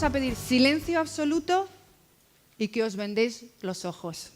vamos a pedir silencio absoluto y que os vendéis los ojos.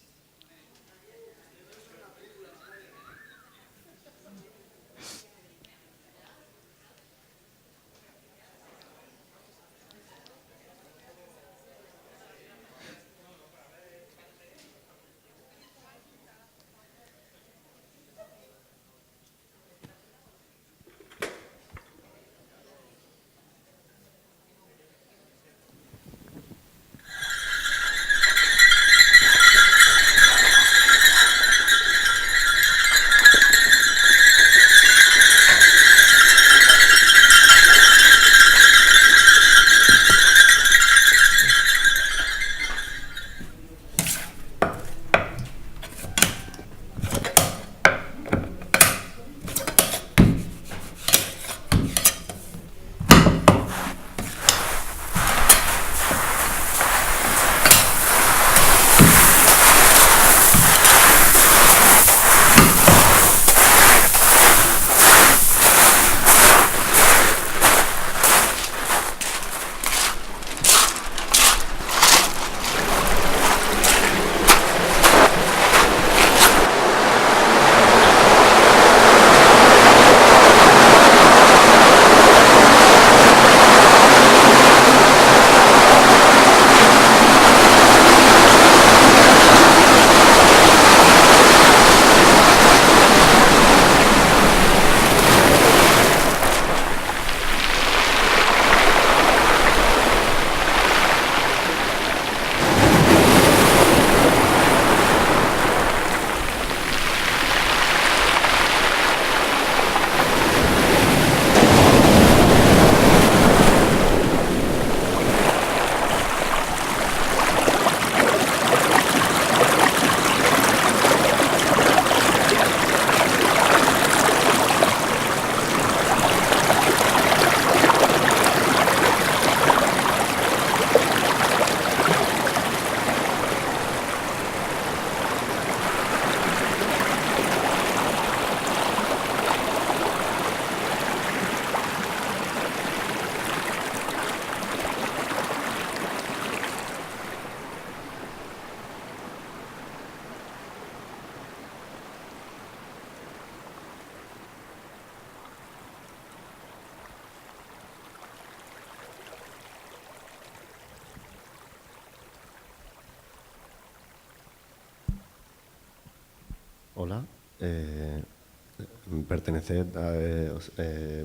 Hola,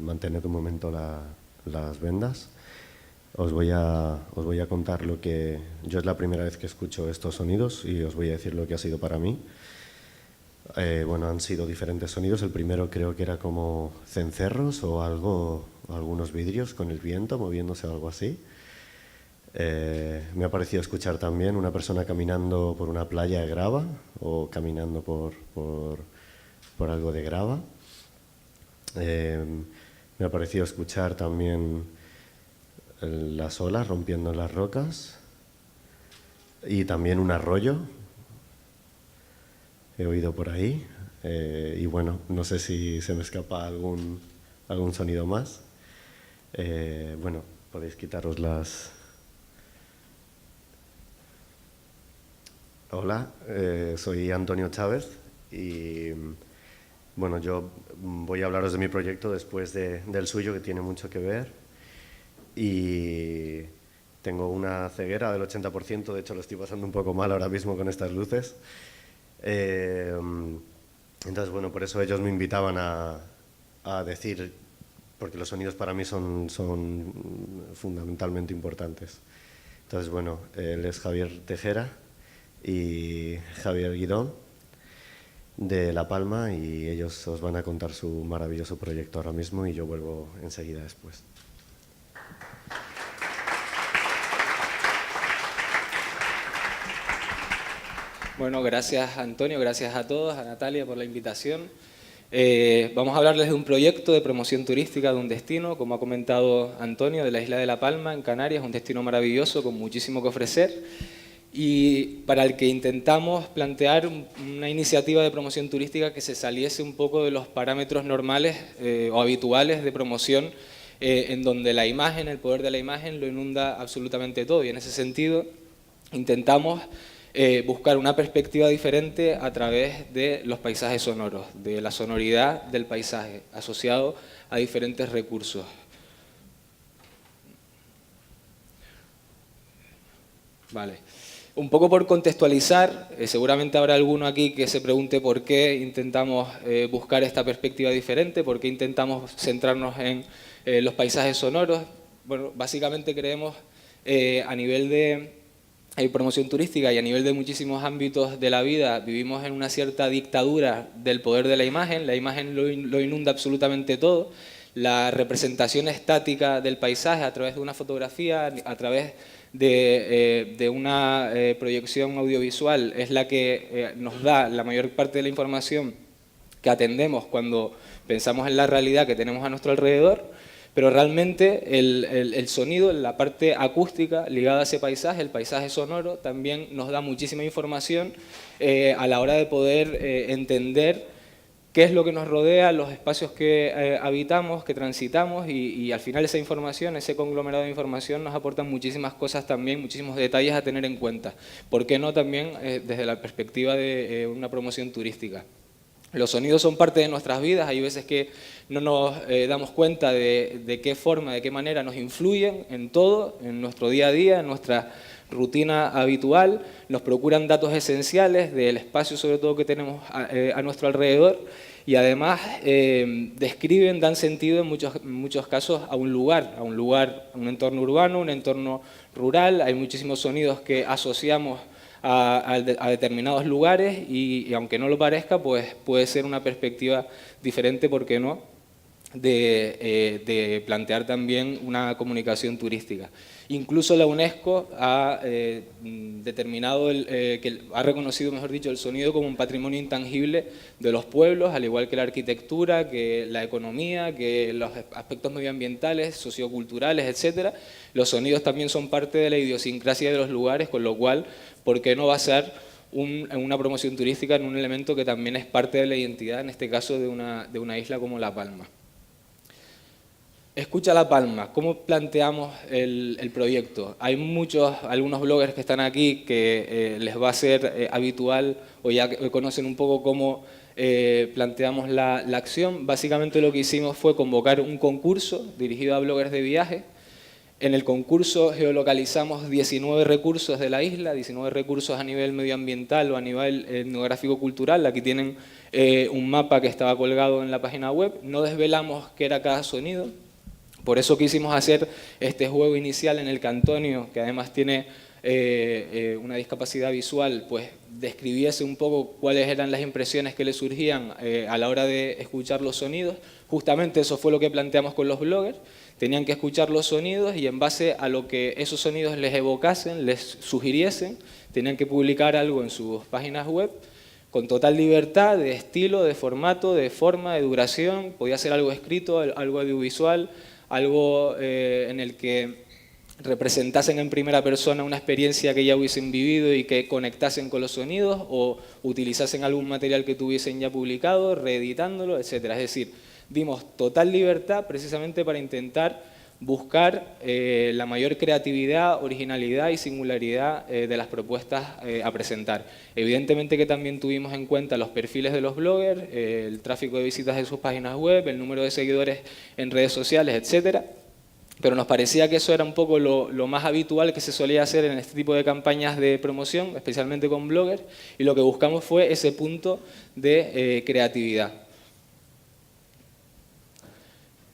mantened un momento las vendas. Os voy a contar lo que... Yo es la primera vez que escucho estos sonidos y os voy a decir lo que ha sido para mí. Bueno, han sido diferentes sonidos. El primero creo que era como cencerros o algo, algunos vidrios con el viento moviéndose o algo así. Me ha parecido escuchar también una persona caminando por una playa de grava o caminando por algo de grava. Me ha parecido escuchar también las olas rompiendo las rocas y también un arroyo. He oído por ahí y bueno, no sé si se me escapa algún sonido más. Bueno, podéis quitaros las... Hola, soy Antonio Chávez y bueno, yo voy a hablaros de mi proyecto después del suyo, que tiene mucho que ver, y tengo una ceguera del 80%, de hecho lo estoy pasando un poco mal ahora mismo con estas luces. Entonces, bueno, por eso ellos me invitaban a decir, porque los sonidos para mí son fundamentalmente importantes. Entonces, bueno, él es Javier Tejera y Javier Guidón de La Palma y ellos os van a contar su maravilloso proyecto ahora mismo y yo vuelvo enseguida después. Bueno, gracias Antonio, gracias a todos, a Natalia por la invitación. Vamos a hablarles de un proyecto de promoción turística de un destino, como ha comentado Antonio, de la isla de La Palma, en Canarias, un destino maravilloso con muchísimo que ofrecer y para el que intentamos plantear una iniciativa de promoción turística que se saliese un poco de los parámetros normales o habituales de promoción en donde la imagen, el poder de la imagen lo inunda absolutamente todo, y en ese sentido intentamos buscar una perspectiva diferente a través de los paisajes sonoros, de la sonoridad del paisaje, asociado a diferentes recursos. Vale. Un poco por contextualizar, seguramente habrá alguno aquí que se pregunte por qué intentamos buscar esta perspectiva diferente, por qué intentamos centrarnos en los paisajes sonoros. Bueno, básicamente creemos a nivel de promoción turística y a nivel de muchísimos ámbitos de la vida, vivimos en una cierta dictadura del poder de la imagen lo inunda absolutamente todo. La representación estática del paisaje a través de una fotografía, a través de una proyección audiovisual es la que nos da la mayor parte de la información que atendemos cuando pensamos en la realidad que tenemos a nuestro alrededor, pero realmente el sonido, la parte acústica ligada a ese paisaje, el paisaje sonoro, también nos da muchísima información a la hora de poder entender qué es lo que nos rodea, los espacios que habitamos, que transitamos, y al final esa información, ese conglomerado de información nos aporta muchísimas cosas también, muchísimos detalles a tener en cuenta. ¿Por qué no también desde la perspectiva de una promoción turística? Los sonidos son parte de nuestras vidas, hay veces que no nos damos cuenta de qué forma, de qué manera nos influyen en todo, en nuestro día a día, en nuestra rutina habitual, nos procuran datos esenciales del espacio sobre todo que tenemos a nuestro alrededor y además describen, dan sentido en muchos casos a un lugar, a un entorno urbano, un entorno rural. Hay muchísimos sonidos que asociamos a determinados lugares y aunque no lo parezca, pues puede ser una perspectiva diferente, ¿por qué no?, de plantear también una comunicación turística. Incluso la UNESCO ha determinado, ha reconocido, mejor dicho, el sonido como un patrimonio intangible de los pueblos, al igual que la arquitectura, que la economía, que los aspectos medioambientales, socioculturales, etcétera. Los sonidos también son parte de la idiosincrasia de los lugares, con lo cual, ¿por qué no basar una promoción turística en un elemento que también es parte de la identidad, en este caso de una isla como La Palma? Escucha La Palma, ¿cómo planteamos el proyecto? Hay algunos bloggers que están aquí que les va a ser habitual o ya conocen un poco cómo planteamos la acción. Básicamente lo que hicimos fue convocar un concurso dirigido a bloggers de viaje. En el concurso geolocalizamos 19 recursos de la isla, 19 recursos a nivel medioambiental o a nivel etnográfico-cultural. Aquí tienen un mapa que estaba colgado en la página web. No desvelamos qué era cada sonido. Por eso quisimos hacer este juego inicial en el que Antonio, que además tiene una discapacidad visual, pues describiese un poco cuáles eran las impresiones que le surgían a la hora de escuchar los sonidos. Justamente eso fue lo que planteamos con los bloggers. Tenían que escuchar los sonidos y en base a lo que esos sonidos les evocasen, les sugiriesen, tenían que publicar algo en sus páginas web con total libertad de estilo, de formato, de forma, de duración. Podía ser algo escrito, algo audiovisual, algo en el que representasen en primera persona una experiencia que ya hubiesen vivido y que conectasen con los sonidos, o utilizasen algún material que tuviesen ya publicado, reeditándolo, etc. Es decir, dimos total libertad precisamente para intentar buscar la mayor creatividad, originalidad y singularidad de las propuestas a presentar. Evidentemente que también tuvimos en cuenta los perfiles de los bloggers, el tráfico de visitas de sus páginas web, el número de seguidores en redes sociales, etcétera. Pero nos parecía que eso era un poco lo más habitual que se solía hacer en este tipo de campañas de promoción, especialmente con bloggers, y lo que buscamos fue ese punto de creatividad.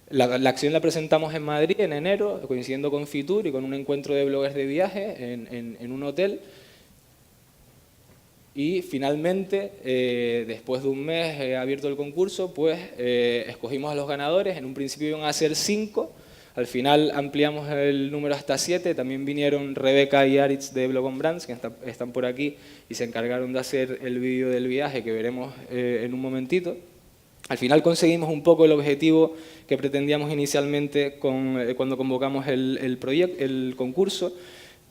La acción la presentamos en Madrid en enero, coincidiendo con Fitur y con un encuentro de bloggers de viaje en un hotel. Y finalmente, después de un mes abierto el concurso, pues escogimos a los ganadores. En un principio iban a ser 5, al final ampliamos el número hasta 7. También vinieron Rebeca y Aritz de Blog on Brands, que están por aquí, y se encargaron de hacer el vídeo del viaje que veremos en un momentito. Al final conseguimos un poco el objetivo que pretendíamos inicialmente cuando convocamos el concurso.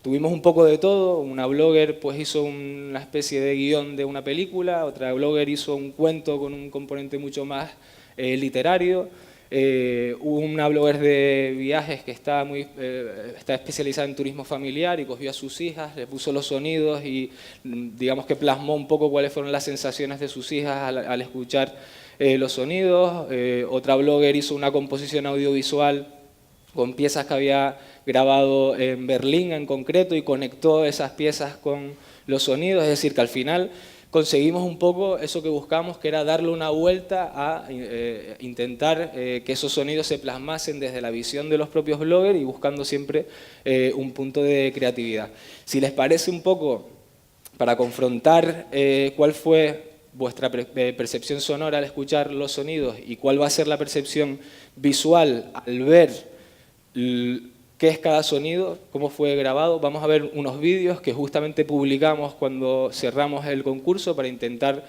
Tuvimos un poco de todo. Una blogger pues hizo una especie de guión de una película, otra blogger hizo un cuento con un componente mucho más literario, Hubo una blogger de viajes que está especializada en turismo familiar y cogió a sus hijas, le puso los sonidos y digamos que plasmó un poco cuáles fueron las sensaciones de sus hijas al escuchar los sonidos. Otra blogger hizo una composición audiovisual con piezas que había grabado en Berlín en concreto y conectó esas piezas con los sonidos, es decir, que al final conseguimos un poco eso que buscamos, que era darle una vuelta a intentar que esos sonidos se plasmasen desde la visión de los propios bloggers y buscando siempre un punto de creatividad. Si les parece un poco, para confrontar cuál fue vuestra percepción sonora al escuchar los sonidos y cuál va a ser la percepción visual al ver qué es cada sonido, cómo fue grabado. Vamos a ver unos vídeos que justamente publicamos cuando cerramos el concurso para intentar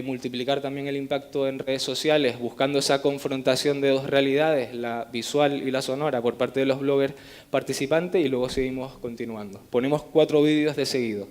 multiplicar también el impacto en redes sociales, buscando esa confrontación de dos realidades, la visual y la sonora, por parte de los bloggers participantes, y luego seguimos continuando. Ponemos 4 vídeos de seguido.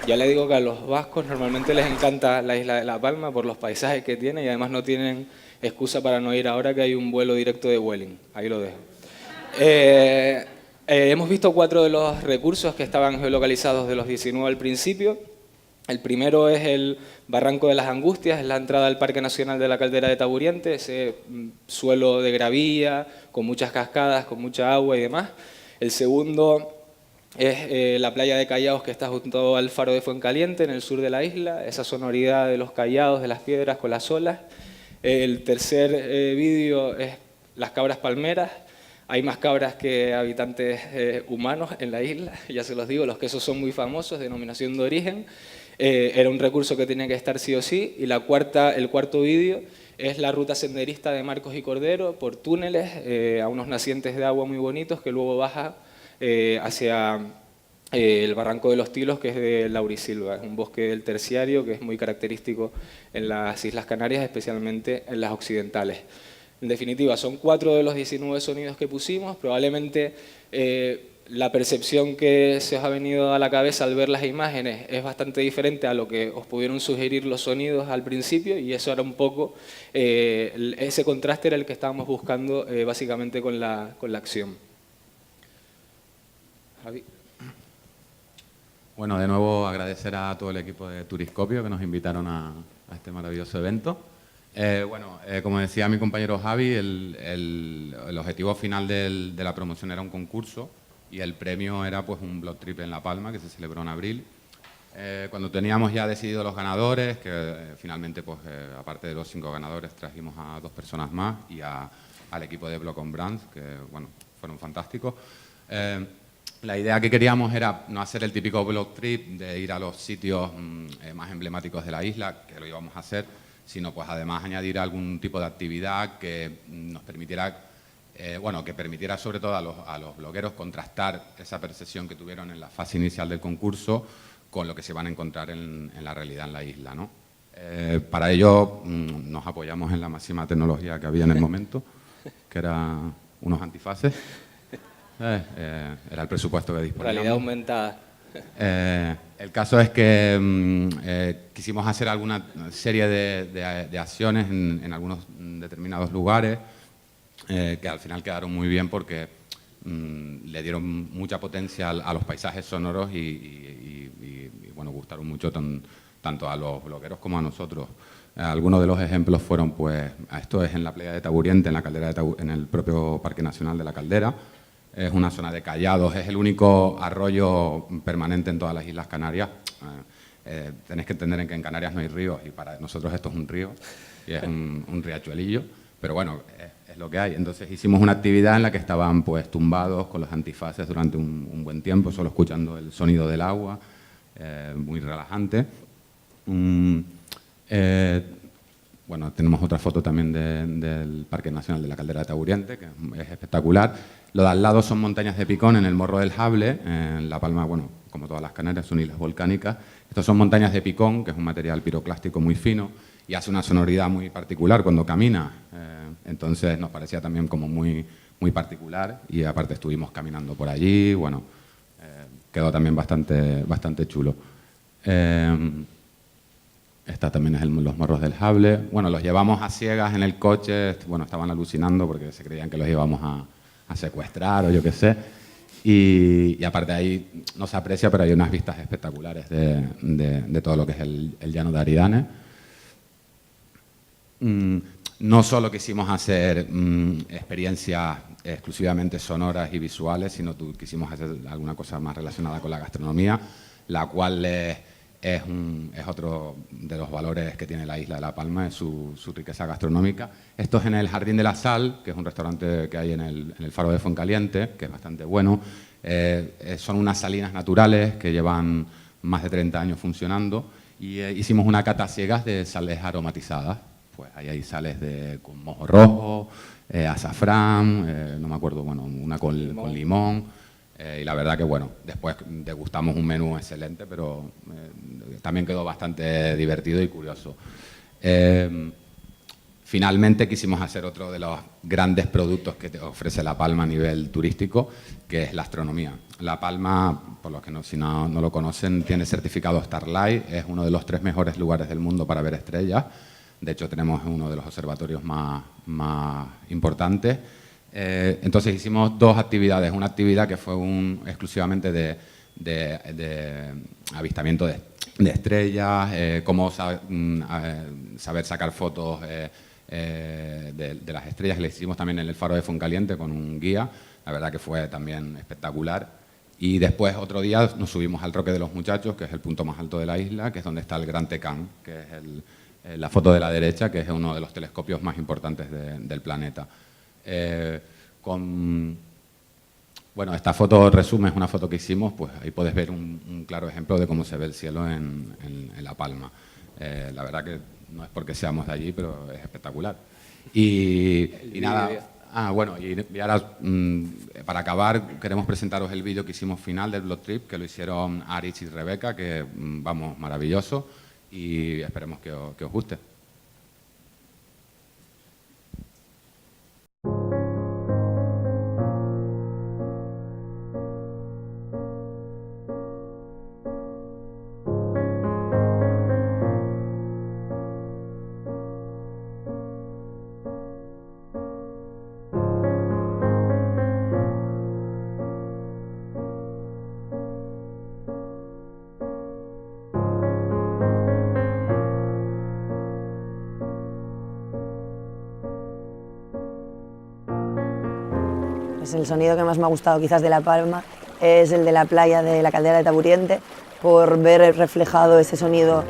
Ya le digo que a los vascos normalmente les encanta la isla de La Palma por los paisajes que tiene y además no tienen excusa para no ir ahora que hay un vuelo directo de Vueling. Ahí lo dejo. Hemos visto 4 de los recursos que estaban geolocalizados de los 19 al principio. El primero es el Barranco de las Angustias, es la entrada al Parque Nacional de la Caldera de Taburiente, ese suelo de gravilla, con muchas cascadas, con mucha agua y demás. El segundo es la playa de Callaos, que está junto al faro de Fuencaliente, en el sur de la isla, esa sonoridad de los callados, de las piedras con las olas. El tercer vídeo es las cabras palmeras. Hay más cabras que habitantes humanos en la isla, ya se los digo, los quesos son muy famosos, denominación de origen. Era un recurso que tenía que estar sí o sí. Y el cuarto vídeo es la ruta senderista de Marcos y Cordero por túneles a unos nacientes de agua muy bonitos que luego baja hacia el Barranco de los Tilos, que es de Laurisilva. Es un bosque del terciario que es muy característico en las Islas Canarias, especialmente en las occidentales. En definitiva, son 4 de los 19 sonidos que pusimos. Probablemente la percepción que se os ha venido a la cabeza al ver las imágenes es bastante diferente a lo que os pudieron sugerir los sonidos al principio, y eso era un poco, ese contraste era el que estábamos buscando básicamente con la acción. Javi. Bueno, de nuevo agradecer a todo el equipo de Turiscopio que nos invitaron a este maravilloso evento. Como decía mi compañero Javi, el objetivo final de la promoción era un concurso y el premio era pues un blog trip en La Palma que se celebró en abril. Cuando teníamos ya decidido los ganadores, que finalmente pues aparte de los 5 ganadores trajimos a 2 personas más y al equipo de Block on Brands, que bueno, fueron fantásticos. La idea que queríamos era no hacer el típico blog trip de ir a los sitios más emblemáticos de la isla, que lo íbamos a hacer, sino pues además añadir algún tipo de actividad que nos permitiera, que permitiera sobre todo a los blogueros contrastar esa percepción que tuvieron en la fase inicial del concurso con lo que se van a encontrar en la realidad en la isla, ¿no? Para ello nos apoyamos en la máxima tecnología que había en el momento, que eran unos antifaces. Era el presupuesto que disponíamos. Realidad aumentada. El caso es que quisimos hacer alguna serie de acciones en algunos determinados lugares que al final quedaron muy bien porque le dieron mucha potencia a los paisajes sonoros y bueno, gustaron mucho tanto a los blogueros como a nosotros. Algunos de los ejemplos fueron, pues, esto es en la playa de Taburiente, en la caldera en el propio Parque Nacional de la Caldera. Es una zona de callados, es el único arroyo permanente en todas las Islas Canarias. Tenéis que entender que en Canarias no hay ríos y para nosotros esto es un río y es un riachuelillo, pero bueno, es lo que hay. Entonces hicimos una actividad en la que estaban pues tumbados con los antifaces durante un buen tiempo, solo escuchando el sonido del agua, muy relajante. Bueno, tenemos otra foto también del Parque Nacional de la Caldera de Taburiente, que es espectacular. Lo de al lado son montañas de picón en el Morro del Jable. En La Palma, bueno, como todas las Canarias, son islas volcánicas. Estas son montañas de picón, que es un material piroclástico muy fino y hace una sonoridad muy particular cuando camina. Entonces nos parecía también como muy particular y aparte estuvimos caminando por allí. Bueno, quedó también bastante chulo. Esta también es los Morros del Jable. Bueno, los llevamos a ciegas en el coche. Bueno, estaban alucinando porque se creían que los íbamos a secuestrar o yo qué sé. Y aparte ahí no se aprecia, pero hay unas vistas espectaculares de todo lo que es el llano de Aridane. No solo quisimos hacer experiencias exclusivamente sonoras y visuales, sino quisimos hacer alguna cosa más relacionada con la gastronomía, la cual es otro de los valores que tiene la isla de La Palma, es su riqueza gastronómica. Esto es en el Jardín de la Sal, que es un restaurante que hay en el faro de Fuencaliente, que es bastante bueno. Son unas salinas naturales que llevan más de 30 años funcionando y hicimos una cata a ciegas de sales aromatizadas. Pues ahí hay sales con mojo rojo, azafrán, no me acuerdo, bueno, una con limón. Y la verdad que, bueno, después degustamos un menú excelente, pero también quedó bastante divertido y curioso. Finalmente quisimos hacer otro de los grandes productos que te ofrece La Palma a nivel turístico, que es la astronomía. La Palma, por los que si no lo conocen, tiene certificado Starlight, es uno de los 3 mejores lugares del mundo para ver estrellas. De hecho, tenemos uno de los observatorios más importantes. Entonces hicimos 2 actividades. Una actividad que fue exclusivamente de avistamiento de estrellas, cómo saber sacar fotos de las estrellas, que le hicimos también en el Faro de Fuencaliente con un guía. La verdad que fue también espectacular. Y después, otro día, nos subimos al Roque de los Muchachos, que es el punto más alto de la isla, que es donde está el Gran Tecán, que es la foto de la derecha, que es uno de los telescopios más importantes del planeta. Bueno, esta foto resume, es una foto que hicimos, pues ahí puedes ver un claro ejemplo de cómo se ve el cielo en La Palma. La verdad que no es porque seamos de allí, pero es espectacular. Y nada... bueno, y ahora, para acabar, queremos presentaros el vídeo que hicimos final del Blog Trip, que lo hicieron Aritz y Rebeca, que, vamos, maravilloso, y esperemos que os guste. Pues el sonido que más me ha gustado quizás de La Palma es el de la playa de la Caldera de Taburiente, por ver reflejado ese sonido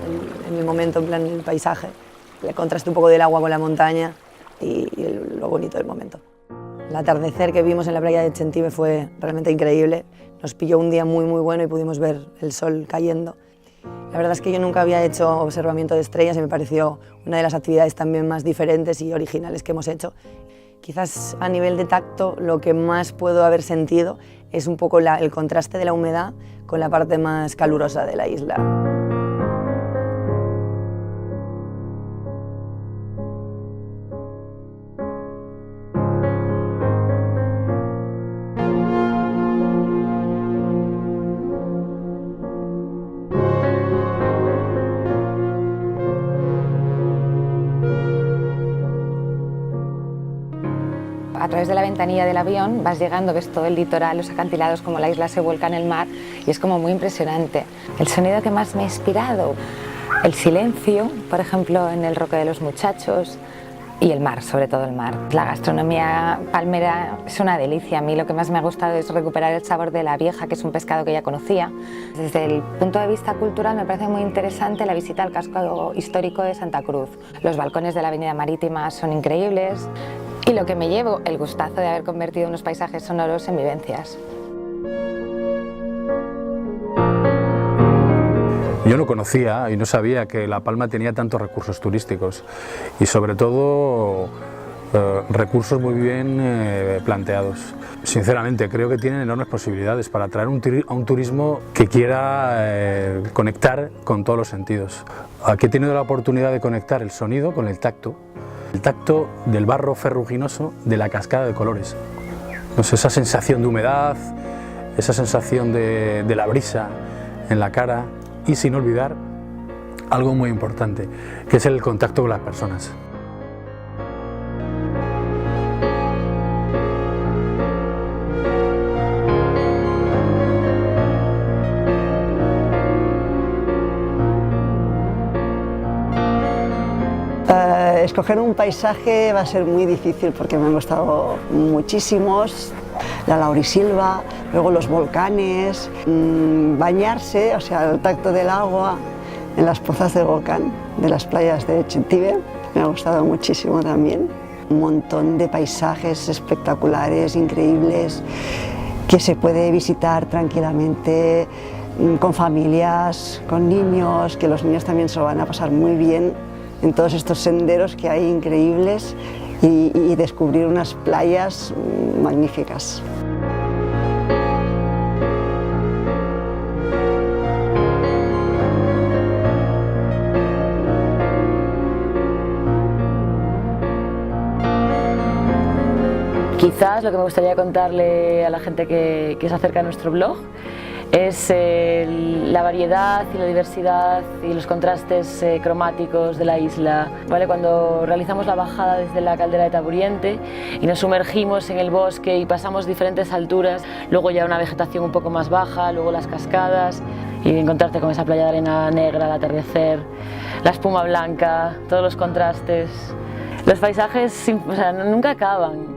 en el momento, en plan el paisaje, el contraste un poco del agua con la montaña y lo bonito del momento. El atardecer que vimos en la playa de Chentive fue realmente increíble, nos pilló un día muy bueno y pudimos ver el sol cayendo. La verdad es que yo nunca había hecho observamiento de estrellas y me pareció una de las actividades también más diferentes y originales que hemos hecho. Quizás a nivel de tacto lo que más puedo haber sentido es un poco el contraste de la humedad con la parte más calurosa de la isla. A través de la ventanilla del avión vas llegando, ves todo el litoral, los acantilados, como la isla se vuelca en el mar y es como muy impresionante. El sonido que más me ha inspirado, el silencio, por ejemplo, en el Roque de los Muchachos, y el mar, sobre todo el mar. La gastronomía palmera es una delicia. A mí lo que más me ha gustado es recuperar el sabor de la vieja, que es un pescado que ya conocía. Desde el punto de vista cultural me parece muy interesante la visita al casco histórico de Santa Cruz. Los balcones de la Avenida Marítima son increíbles y lo que me llevo, el gustazo de haber convertido unos paisajes sonoros en vivencias. Yo no conocía y no sabía que La Palma tenía tantos recursos turísticos y sobre todo recursos muy bien planteados. Sinceramente creo que tienen enormes posibilidades para atraer a un turismo que quiera conectar con todos los sentidos. Aquí he tenido la oportunidad de conectar el sonido con el tacto del barro ferruginoso de la cascada de colores. No sé, esa sensación de humedad, esa sensación de la brisa en la cara. Y sin olvidar algo muy importante, que es el contacto con las personas. Escoger un paisaje va a ser muy difícil porque me han gustado muchísimos. La laurisilva, luego los volcanes, bañarse, o sea, el tacto del agua en las pozas del volcán de las playas de Chentive, me ha gustado muchísimo también. Un montón de paisajes espectaculares, increíbles, que se puede visitar tranquilamente con familias, con niños, que los niños también se lo van a pasar muy bien en todos estos senderos que hay increíbles y descubrir unas playas magníficas. Quizás lo que me gustaría contarle a la gente que se acerca a nuestro blog es la variedad y la diversidad y los contrastes cromáticos de la isla. ¿Vale? Cuando realizamos la bajada desde la caldera de Taburiente y nos sumergimos en el bosque y pasamos diferentes alturas, luego ya una vegetación un poco más baja, luego las cascadas, y encontrarte con esa playa de arena negra al atardecer, la espuma blanca, todos los contrastes. Los paisajes, o sea, nunca acaban.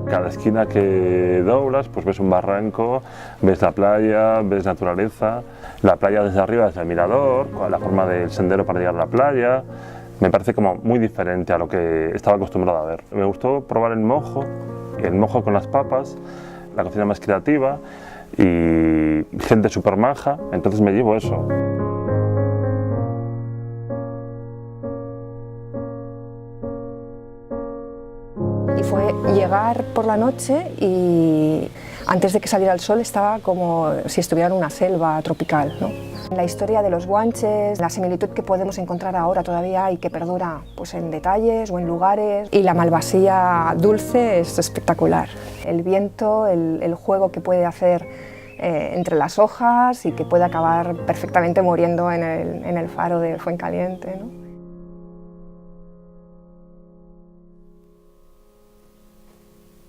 Cada esquina que doblas, pues ves un barranco, ves la playa, ves naturaleza, la playa desde arriba, desde el mirador, con la forma del sendero para llegar a la playa. Me parece como muy diferente a lo que estaba acostumbrado a ver. Me gustó probar el mojo con las papas, la cocina más creativa y gente súper maja, entonces me llevo eso. Y fue llegar por la noche y antes de que saliera el sol estaba como si estuviera en una selva tropical, ¿no? La historia de los guanches, la similitud que podemos encontrar ahora todavía y que perdura pues, en detalles o en lugares. Y la malvasía dulce es espectacular. El viento, el juego que puede hacer entre las hojas y que puede acabar perfectamente muriendo en el faro de Fuencaliente, ¿no?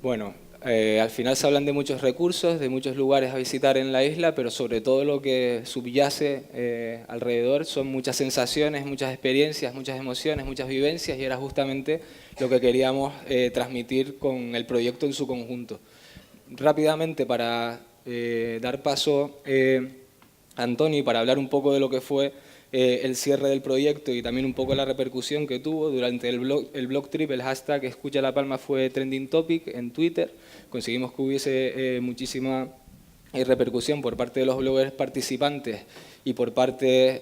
Bueno, al final se hablan de muchos recursos, de muchos lugares a visitar en la isla, pero sobre todo lo que subyace alrededor son muchas sensaciones, muchas experiencias, muchas emociones, muchas vivencias, y era justamente lo que queríamos transmitir con el proyecto en su conjunto. Rápidamente, para dar paso a Antonio y para hablar un poco de lo que fue el cierre del proyecto y también un poco la repercusión que tuvo durante el blog trip, el hashtag Escucha La Palma fue trending topic en Twitter. Conseguimos que hubiese muchísima repercusión por parte de los bloggers participantes y por parte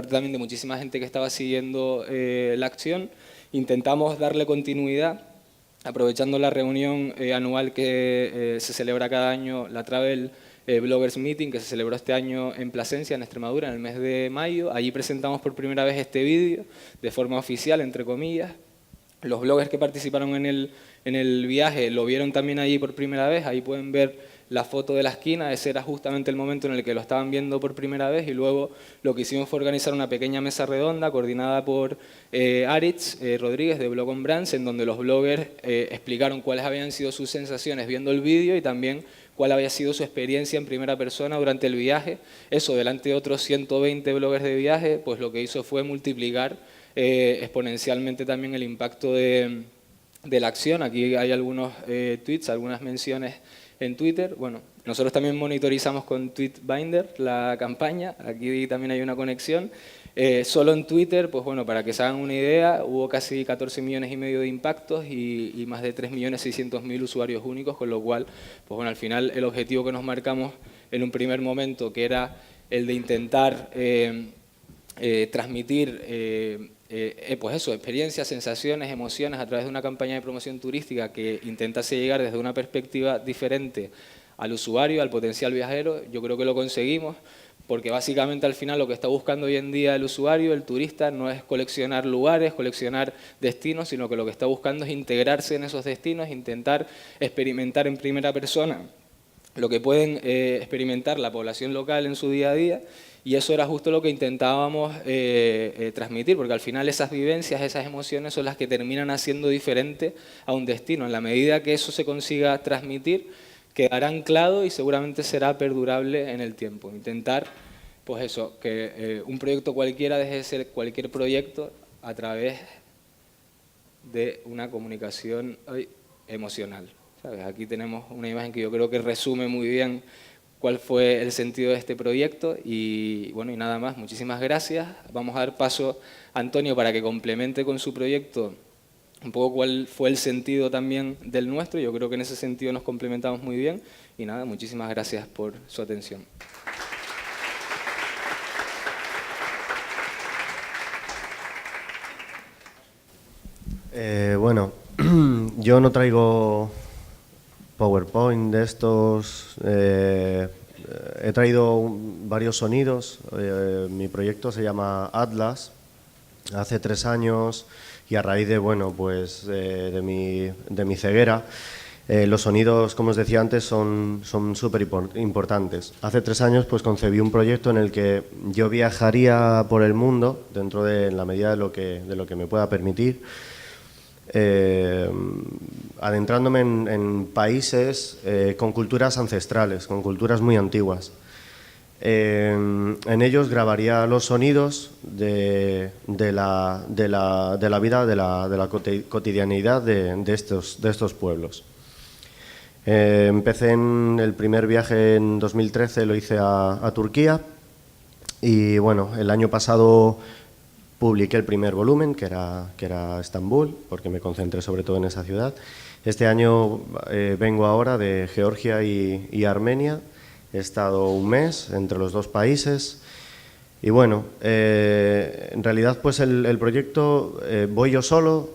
también de muchísima gente que estaba siguiendo la acción. Intentamos darle continuidad aprovechando la reunión anual que se celebra cada año, la Travel Bloggers Meeting, que se celebró este año en Plasencia, en Extremadura, en el mes de mayo. Allí presentamos por primera vez este vídeo, de forma oficial, entre comillas. Los bloggers que participaron en el viaje lo vieron también allí por primera vez. Ahí pueden ver la foto de la esquina. Ese era justamente el momento en el que lo estaban viendo por primera vez. Y luego lo que hicimos fue organizar una pequeña mesa redonda coordinada por Aritz Rodríguez de Blog on Brands, en donde los bloggers explicaron cuáles habían sido sus sensaciones viendo el vídeo y también cuál había sido su experiencia en primera persona durante el viaje. Eso, delante de otros 120 bloggers de viaje, pues lo que hizo fue multiplicar exponencialmente también el impacto de la acción. Aquí hay algunos tweets, algunas menciones en Twitter. Bueno, nosotros también monitorizamos con Tweetbinder la campaña, aquí también hay una conexión. Solo en Twitter, pues bueno, para que se hagan una idea, hubo casi 14,5 millones de impactos y más de 3.600.000 usuarios únicos, con lo cual, pues bueno, al final el objetivo que nos marcamos en un primer momento, que era el de intentar transmitir pues eso, experiencias, sensaciones, emociones a través de una campaña de promoción turística que intentase llegar desde una perspectiva diferente al usuario, al potencial viajero. Yo creo que lo conseguimos, porque básicamente al final lo que está buscando hoy en día el usuario, el turista, no es coleccionar lugares, coleccionar destinos, sino que lo que está buscando es integrarse en esos destinos, intentar experimentar en primera persona lo que pueden experimentar la población local en su día a día. Y eso era justo lo que intentábamos transmitir, porque al final esas vivencias, esas emociones son las que terminan haciendo diferente a un destino. En la medida que eso se consiga transmitir, quedará anclado y seguramente será perdurable en el tiempo. Intentar, pues eso, que un proyecto cualquiera deje de ser cualquier proyecto a través de una comunicación emocional, ¿sabes? Aquí tenemos una imagen que yo creo que resume muy bien cuál fue el sentido de este proyecto y bueno, y nada más, muchísimas gracias. Vamos a dar paso a Antonio para que complemente con su proyecto un poco cuál fue el sentido también del nuestro. Yo creo que en ese sentido nos complementamos muy bien y nada, muchísimas gracias por su atención. Bueno, yo no traigo PowerPoint de estos, he traído varios sonidos. Mi proyecto se llama Atlas, hace 3 años, y a raíz de, bueno, pues, de mi ceguera Los sonidos, como os decía antes, son súper importantes. Hace 3 años pues concebí un proyecto en el que yo viajaría por el mundo, dentro de la medida de lo que me pueda permitir, adentrándome en países con culturas ancestrales, con culturas muy antiguas. En ellos grabaría los sonidos de la vida, de la cotidianidad de estos pueblos. Empecé en el primer viaje en 2013, lo hice a Turquía, y bueno, el año pasado publiqué el primer volumen, que era Estambul, porque me concentré sobre todo en esa ciudad. Este año vengo ahora de Georgia y Armenia. He estado un mes entre los dos países y bueno, en realidad pues el proyecto voy yo solo.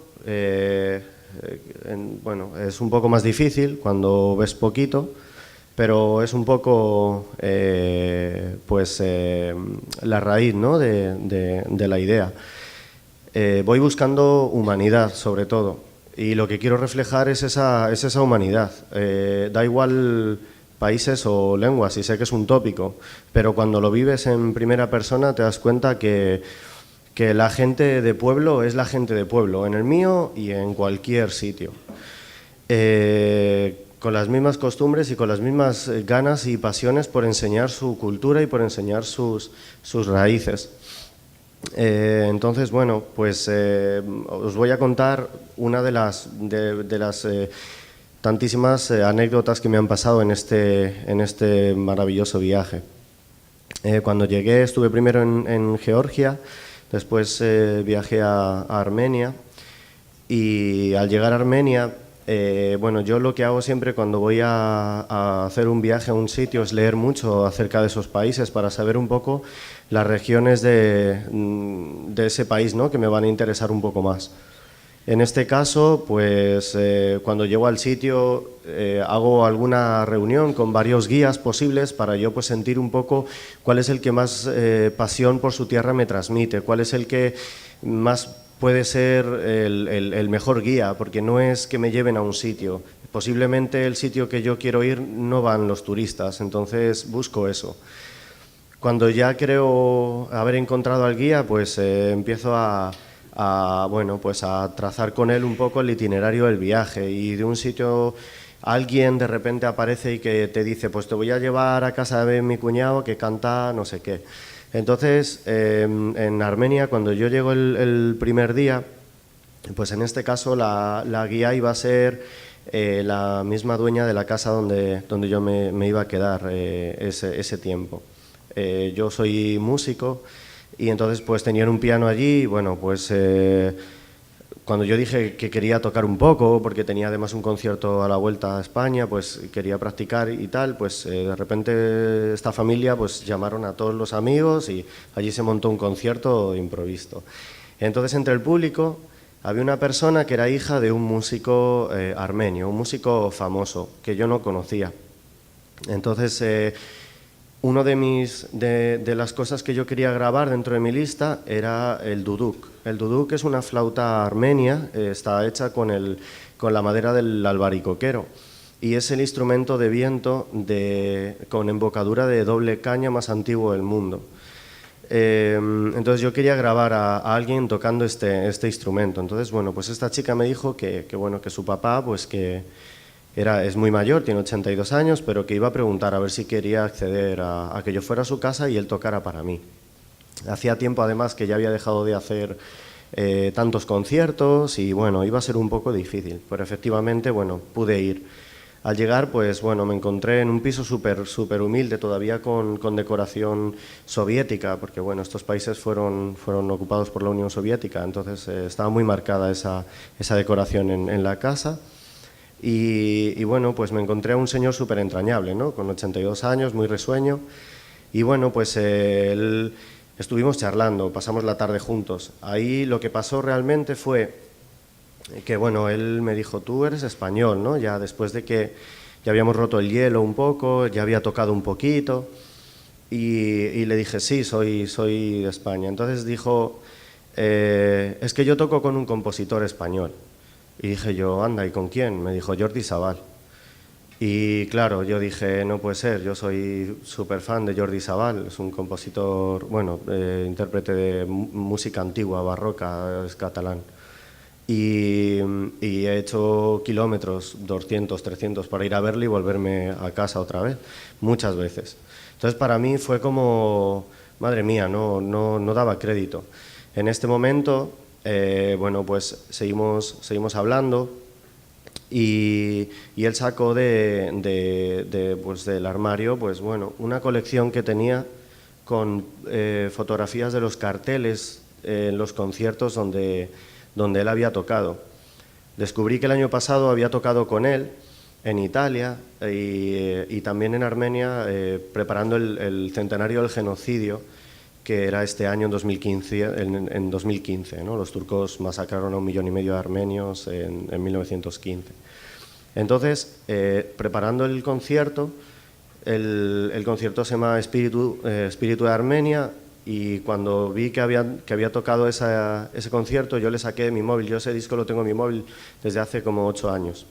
Bueno, es un poco más difícil cuando ves poquito, pero es un poco la raíz, ¿no?, de la idea. Voy buscando humanidad, sobre todo, y lo que quiero reflejar es esa humanidad. Da igual países o lenguas, y sé que es un tópico, pero cuando lo vives en primera persona te das cuenta que la gente de pueblo es la gente de pueblo, en el mío y en cualquier sitio. Con las mismas costumbres y con las mismas ganas y pasiones por enseñar su cultura y por enseñar sus raíces. Entonces, bueno, pues os voy a contar una de las tantísimas anécdotas que me han pasado en este maravilloso viaje. Cuando llegué estuve primero en Georgia, después viajé a Armenia, y al llegar a Armenia, bueno, yo lo que hago siempre cuando voy a hacer un viaje a un sitio es leer mucho acerca de esos países para saber un poco las regiones de ese país, ¿no?, que me van a interesar un poco más. En este caso, pues cuando llego al sitio hago alguna reunión con varios guías posibles para yo pues sentir un poco cuál es el que más pasión por su tierra me transmite, cuál es el que más puede ser el mejor guía, porque no es que me lleven a un sitio. Posiblemente el sitio que yo quiero ir no van los turistas, entonces busco eso. Cuando ya creo haber encontrado al guía, pues empiezo a trazar con él un poco el itinerario del viaje, y de un sitio alguien de repente aparece y que te dice, pues te voy a llevar a casa de mi cuñado que canta no sé qué. Entonces, en Armenia, cuando yo llego el primer día, pues en este caso la guía iba a ser la misma dueña de la casa donde yo me iba a quedar ese tiempo. Yo soy músico, y entonces pues tenían un piano allí, y bueno, pues cuando yo dije que quería tocar un poco, porque tenía además un concierto a la vuelta a España, pues quería practicar y tal, pues de repente esta familia pues llamaron a todos los amigos y allí se montó un concierto improvisto. Entonces entre el público había una persona que era hija de un músico armenio, un músico famoso que yo no conocía. Entonces uno de las cosas que yo quería grabar dentro de mi lista era el duduk. El duduk es una flauta armenia, está hecha con la madera del albaricoquero, y es el instrumento de viento con embocadura de doble caña más antiguo del mundo. Entonces yo quería grabar a alguien tocando este instrumento. Entonces, bueno, pues esta chica me dijo que su papá, pues es muy mayor, tiene 82 años, pero que iba a preguntar a ver si quería acceder a que yo fuera a su casa y él tocara para mí. Hacía tiempo además que ya había dejado de hacer tantos conciertos y bueno, iba a ser un poco difícil, pero efectivamente, bueno, pude ir. Al llegar, pues bueno, me encontré en un piso súper humilde, todavía con decoración soviética, porque bueno, estos países fueron ocupados por la Unión Soviética, entonces estaba muy marcada esa decoración en la casa. Y bueno, pues me encontré a un señor súper entrañable, ¿no?, con 82 años, muy risueño, y bueno, pues estuvimos charlando, pasamos la tarde juntos. Ahí lo que pasó realmente fue que, bueno, él me dijo, tú eres español, ¿no?, ya después de que ya habíamos roto el hielo un poco, ya había tocado un poquito, y le dije, sí, soy de España. Entonces dijo, es que yo toco con un compositor español. Y dije yo, anda, ¿y con quién? Me dijo, Jordi Sabal. Y claro, yo dije, no puede ser, yo soy súper fan de Jordi Sabal, es un compositor, bueno, intérprete de música antigua, barroca, es catalán. Y he hecho kilómetros, 200, 300, para ir a verle y volverme a casa otra vez, muchas veces. Entonces para mí fue como, madre mía, no daba crédito. En este momento, bueno, pues seguimos hablando. Y él sacó pues del armario, pues bueno, una colección que tenía con fotografías de los carteles en los conciertos donde él había tocado. Descubrí que el año pasado había tocado con él en Italia y también en Armenia, preparando el centenario del genocidio, que era este año en 2015, ¿no? Los turcos masacraron a 1,5 millones de armenios en 1915. Entonces, preparando el concierto, el concierto se llama Espíritu de Armenia, y cuando vi que había tocado ese concierto, yo le saqué de mi móvil. Yo ese disco lo tengo en mi móvil desde hace como 8 años.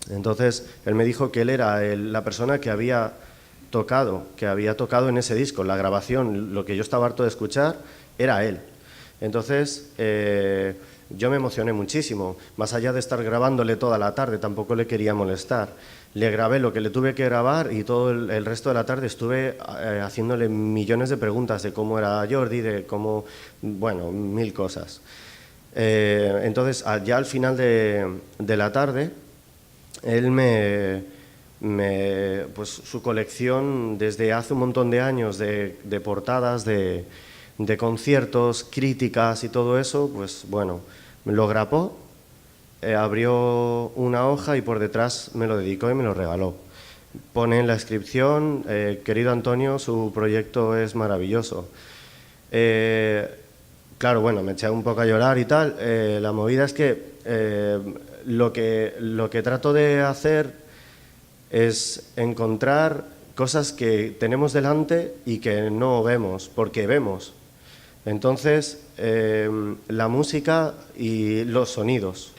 Entonces, él me dijo que él era la persona que había tocado en ese disco, la grabación, lo que yo estaba harto de escuchar, era él. Entonces, yo me emocioné muchísimo, más allá de estar grabándole toda la tarde, tampoco le quería molestar. Le grabé lo que le tuve que grabar y todo el resto de la tarde estuve haciéndole millones de preguntas de cómo era Jordi, de cómo, bueno, 1000 cosas. Entonces, ya al final de la tarde, él pues su colección desde hace un montón de años de portadas, de conciertos, críticas y todo eso, pues bueno, me lo grapó, abrió una hoja y por detrás me lo dedicó y me lo regaló. Pone en la inscripción, querido Antonio, su proyecto es maravilloso. Claro, bueno, me eché un poco a llorar y tal. La movida es que lo que trato de hacer es encontrar cosas que tenemos delante y que no vemos, porque vemos. Entonces, la música y los sonidos.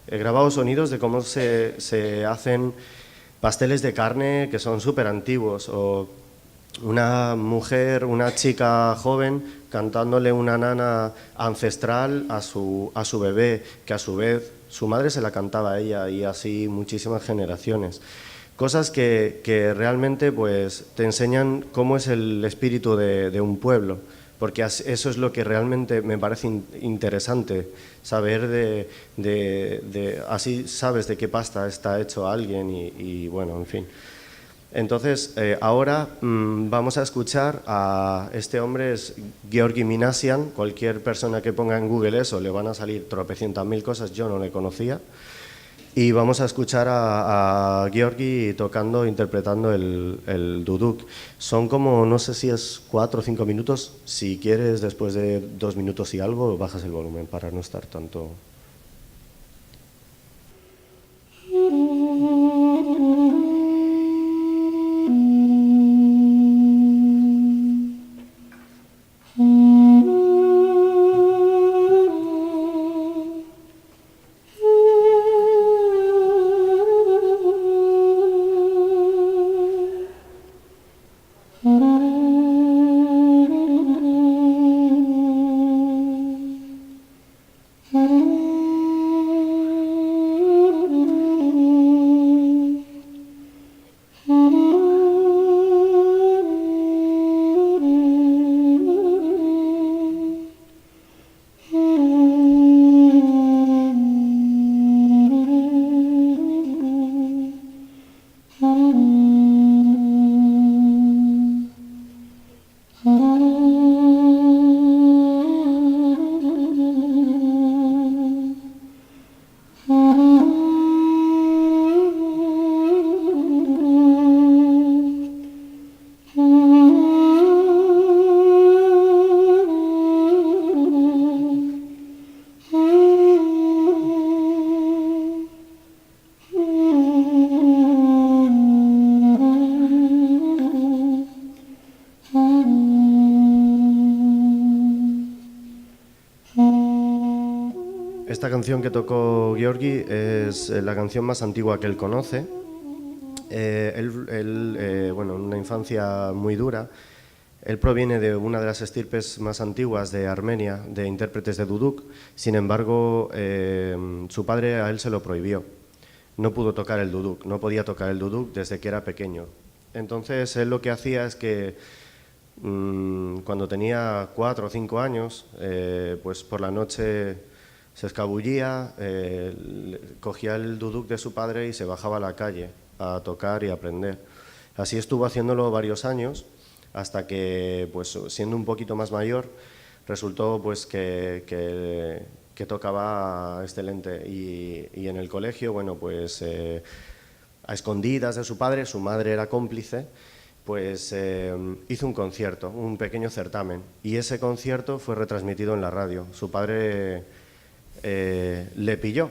He grabado sonidos de cómo se hacen pasteles de carne que son súper antiguos, o una mujer, una chica joven cantándole una nana ancestral a su bebé, que a su vez su madre se la cantaba a ella, y así muchísimas generaciones. Cosas que realmente pues, te enseñan cómo es el espíritu de un pueblo, porque eso es lo que realmente me parece interesante, saber así sabes de qué pasta está hecho alguien y bueno, en fin. Entonces, ahora vamos a escuchar a este hombre, es Georgi Minasian. Cualquier persona que ponga en Google eso le van a salir tropecientas mil cosas, yo no le conocía. Y vamos a escuchar a Georgi tocando, interpretando el duduk. Son como, no sé si es 4 o 5 minutos. Si quieres, después de 2 minutos y algo, bajas el volumen para no estar tanto... Esta canción que tocó Georgi es la canción más antigua que él conoce Bueno, una infancia muy dura. Él proviene de una de las estirpes más antiguas de Armenia, de intérpretes de duduk. Sin embargo, su padre a él se lo prohibió. No pudo tocar el duduk, no podía tocar el duduk desde que era pequeño. Entonces, él lo que hacía es que cuando tenía 4 o 5 años, pues por la noche se escabullía, cogía el duduk de su padre y se bajaba a la calle a tocar y a aprender. Así estuvo haciéndolo varios años, hasta que, pues, siendo un poquito más mayor, resultó pues que tocaba excelente. Y en el colegio, bueno, pues a escondidas de su padre, su madre era cómplice, pues hizo un concierto, un pequeño certamen, y ese concierto fue retransmitido en la radio. Su padre le pilló.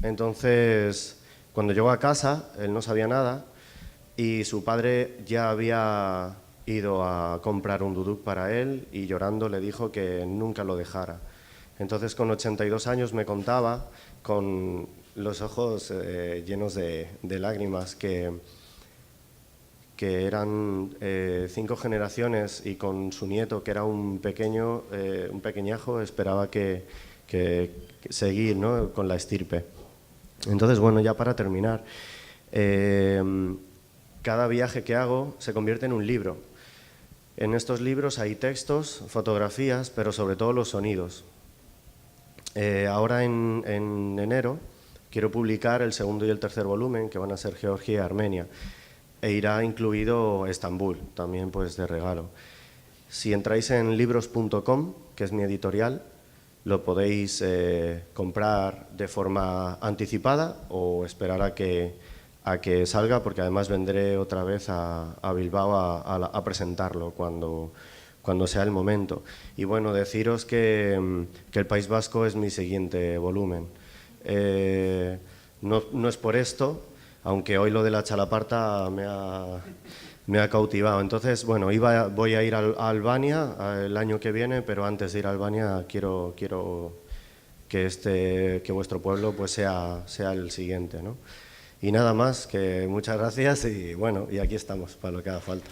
Entonces, cuando llegó a casa, él no sabía nada, y su padre ya había ido a comprar un duduk para él, y llorando le dijo que nunca lo dejara. Entonces, con 82 años me contaba, con los ojos llenos de lágrimas, que eran 5 generaciones, y con su nieto, que era un pequeñajo, esperaba que seguir, ¿no?, con la estirpe. Entonces, bueno, ya para terminar, cada viaje que hago se convierte en un libro. En estos libros hay textos, fotografías, pero sobre todo los sonidos. Ahora en enero quiero publicar el segundo y el tercer volumen, que van a ser Georgia y Armenia, e irá incluido Estambul, también pues de regalo. Si entráis en libros.com, que es mi editorial, lo podéis comprar de forma anticipada o esperar a que salga, porque además vendré otra vez a Bilbao a presentarlo cuando sea el momento. Y bueno, deciros que el País Vasco es mi siguiente volumen. No es por esto, aunque hoy lo de la chalaparta me ha cautivado. Entonces, bueno, voy a ir a Albania el año que viene, pero antes de ir a Albania quiero que vuestro pueblo pues sea el siguiente, ¿no? Y nada más, que muchas gracias, y bueno, y aquí estamos para lo que haga falta.